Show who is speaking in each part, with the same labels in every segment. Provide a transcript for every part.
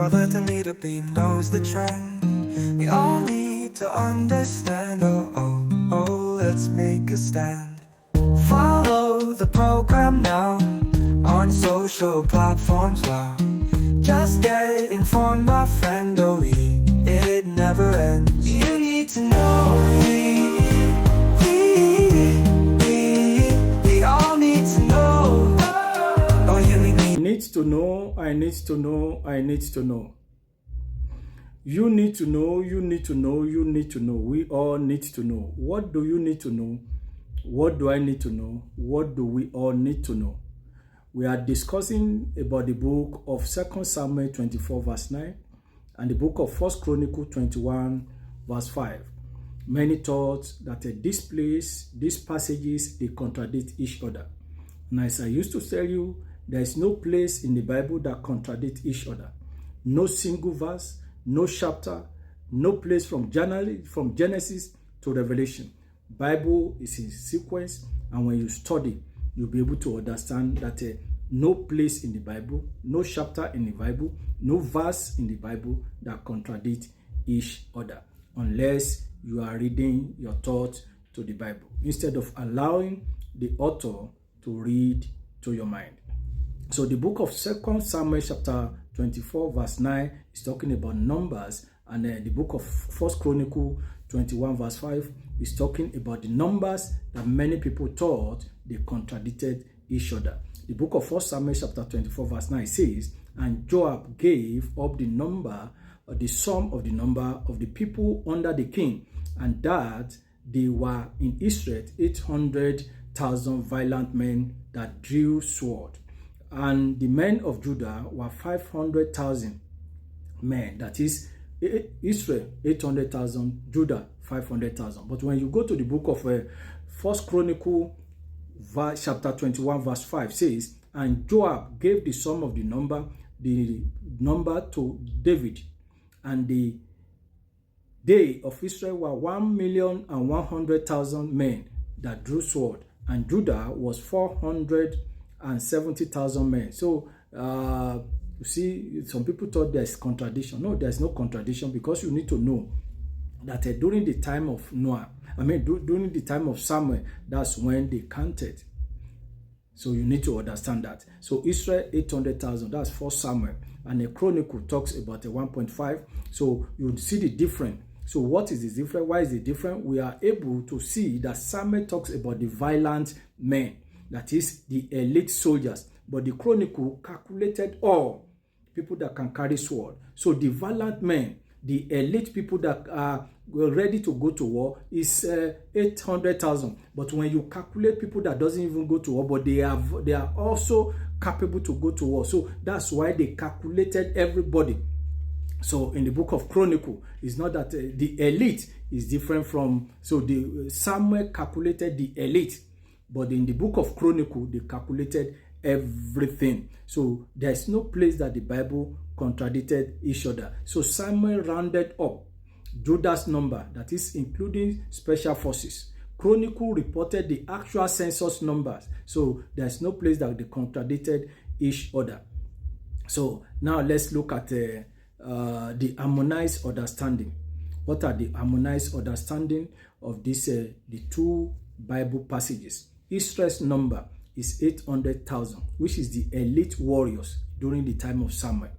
Speaker 1: brother to leader B knows the trend. We all need to understand. Let's make a stand. Follow the program now on social platforms. Wow, just get informed, my friend. It never ends. You need to know. We all need to know.
Speaker 2: I need to know. I need to know. I need to know. You need to know. You need to know. You need to know. We all need to know. What do you need to know? What do I need to know? What do we all need to know? We are discussing about the book of 2 Samuel 24 verse 9 and the book of 1 Chronicles 21 verse 5. Many thought that these passages, they contradict each other. And as I used to tell you, there is no place in the Bible that contradicts each other. No single verse, no chapter, no place from Genesis to Revelation. Bible is in sequence, and when you study, you'll be able to understand that no place in the Bible, no chapter in the Bible, no verse in the Bible that contradict each other, unless you are reading your thoughts to the Bible, instead of allowing the author to read to your mind. So the book of 2 Samuel chapter 24 verse 9 is talking about numbers, and the book of 1 Chronicles 21 verse 5 is talking about the numbers that many people thought they contradicted each other. The book of 1 Samuel chapter 24 verse 9 says, and Joab gave up the sum of the number of the people under the king, and that they were in Israel 800,000 violent men that drew sword. And the men of Judah were 500,000 men. That is, Israel 800,000, Judah 500,000. But when you go to the book of 1 Chronicles chapter 21 verse 5 says, and Joab gave the sum of the number to David, and the day of Israel were 1,100,000 men that drew sword, and Judah was 470,000 men. So you see, some people thought there's contradiction. No, there's no contradiction, because you need to know that during the time of during the time of Samuel, that's when they counted. So you need to understand that. So Israel 800,000, that's 1 Samuel, and the Chronicle talks about a 1.5. So you see the difference. So what is the difference? Why is it different? We are able to see that Samuel talks about the violent men, that is the elite soldiers, but the Chronicle calculated all people that can carry sword. So the valiant men, the elite people that are ready to go to war, is 800,000. But when you calculate people that doesn't even go to war, but they are also capable to go to war, so that's why they calculated everybody. So in the book of Chronicle, it's not that the elite is different from. So the Samuel calculated the elite, but in the book of Chronicle, they calculated everything. So there's no place that the Bible contradicted each other. So Samuel rounded up Judah's number, that is including special forces. Chronicle reported the actual census numbers. So there's no place that they contradicted each other. So now let's look at the harmonized understanding. What are the harmonized understanding of this the two Bible passages? Israel's number is 800,000, which is the elite warriors during the time of Samuel.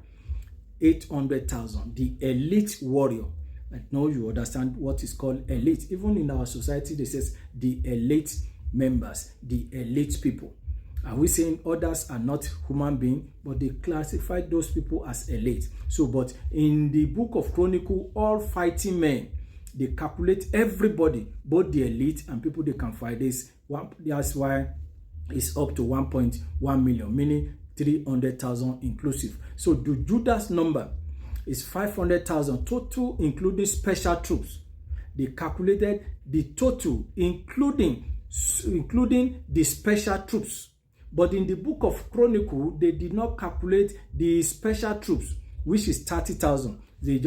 Speaker 2: 800,000, the elite warrior. I know you understand what is called elite. Even in our society, they says the elite members, the elite people. Are we saying others are not human beings, but they classify those people as elite? So, but in the book of Chronicle, all fighting men, they calculate everybody, both the elite and people they can fight. That's why it's up to 1.1 million, meaning 300,000 inclusive. So the Judah's number is 500,000 total, including special troops. They calculated the total, including the special troops. But in the book of Chronicle, they did not calculate the special troops, which is 30,000. The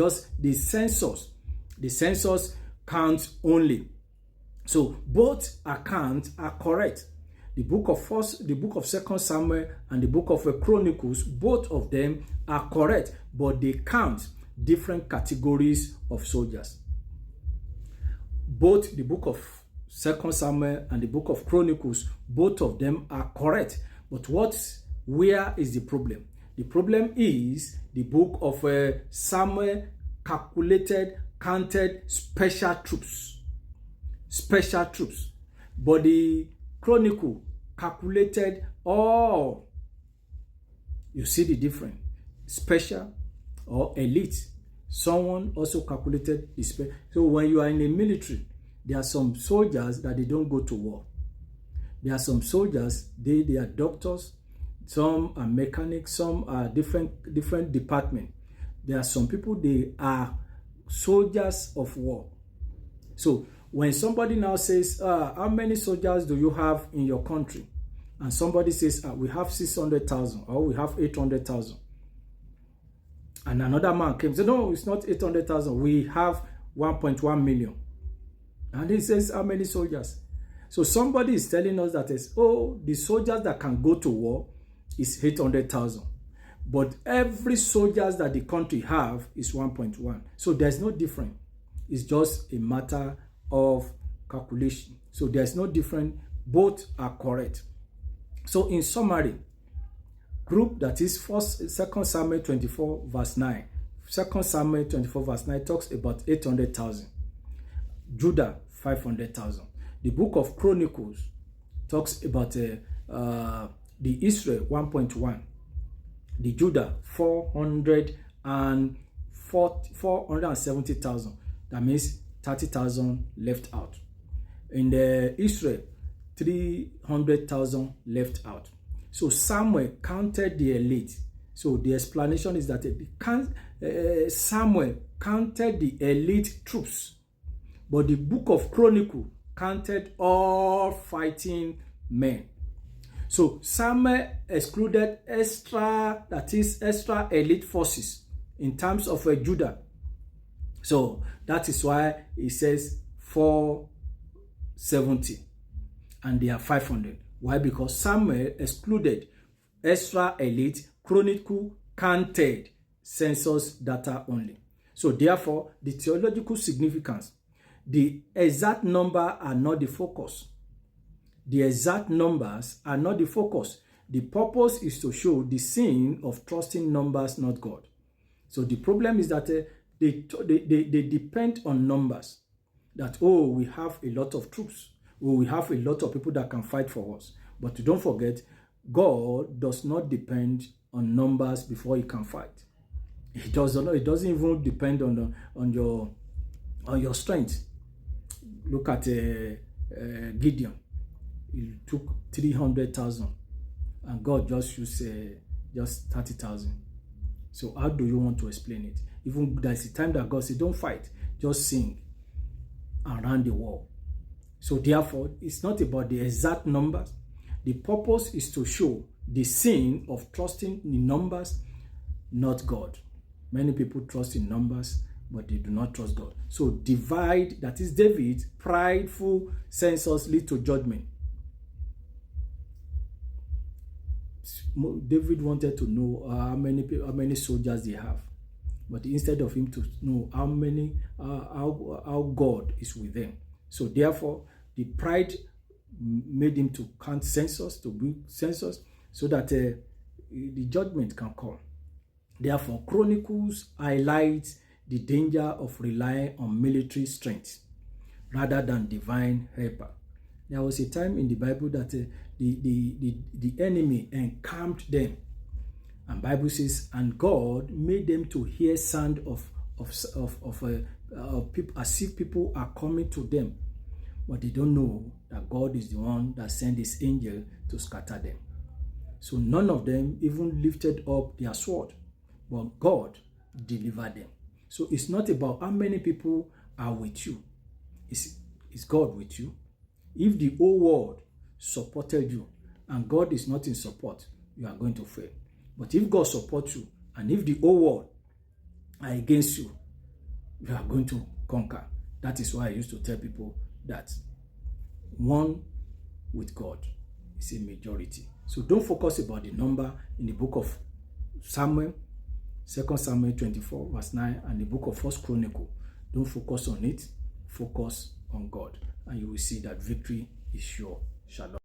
Speaker 2: census counts only. So both accounts are correct. The book of Second Samuel and the book of Chronicles, both of them are correct, but they count different categories of soldiers. Both the book of Second Samuel and the book of Chronicles, both of them are correct. But where is the problem? The problem is the book of Samuel counted special troops. Special troops. But the Chronicle calculated all. You see the difference. Special or elite. Someone also calculated the special. So when you are in the military, there are some soldiers that they don't go to war. There are some soldiers, they are doctors, some are mechanics, some are different departments. There are some people, they are soldiers of war. So when somebody now says, how many soldiers do you have in your country? And somebody says, we have 600,000 or we have 800,000. And another man came and said, no, it's not 800,000. We have 1.1 million. And he says, how many soldiers? So somebody is telling us that the soldiers that can go to war is 800,000. But every soldiers that the country have is 1.1. So there's no difference. It's just a matter of calculation. So there's no difference. Both are correct. So in summary, group that is 2 Samuel 24 verse 9. 2 Samuel 24 verse 9 talks about 800,000. Judah 500,000. The book of Chronicles talks about the Israel 1.1. The Judah 470,000. That means 30,000 left out. In the Israel 300,000 left out. So Samuel counted the elite. So the explanation is that Samuel counted the elite troops, but the book of Chronicles counted all fighting men. So Samuel excluded extra elite forces in terms of Judah. So that is why it says 470 and they are 500. Why? Because Samuel excluded extra elite. Chronicle counted census data only. So therefore, the theological significance, the exact number are not the focus. The exact numbers are not the focus. The purpose is to show the sin of trusting numbers, not God. So the problem is that they depend on numbers. That, we have a lot of troops. We have a lot of people that can fight for us. But don't forget, God does not depend on numbers before he can fight. It doesn't even depend on your strength. Look at Gideon. He took 300,000 and God just used just 30,000. So how do you want to explain it? Even there's a time that God said, don't fight, just sing around the wall. So therefore, it's not about the exact numbers. The purpose is to show the sin of trusting in numbers, not God. Many people trust in numbers, but they do not trust God. So divide, that is David's prideful census lead to judgment. David wanted to know how many soldiers they have, but instead of him to know how God is with them. So therefore, the pride made him to count census, to build census, so that the judgment can come. Therefore, Chronicles highlights the danger of relying on military strength rather than divine helper. There was a time in the Bible that the enemy encamped them, and Bible says, and God made them to hear sound of people, as if people are coming to them, but they don't know that God is the one that sent his angel to scatter them. So none of them even lifted up their sword, but God delivered them. So it's not about how many people are with you. Is God with you? If the whole world supported you and God is not in support, you are going to fail. But if God supports you and if the whole world are against you, you are going to conquer. That is why I used to tell people that one with God, is a majority. So don't focus about the number in the book of Samuel, 2 Samuel 24 verse 9, and the book of 1 Chronicles. Don't focus on it, focus on God, and you will see that victory is sure. Shalom.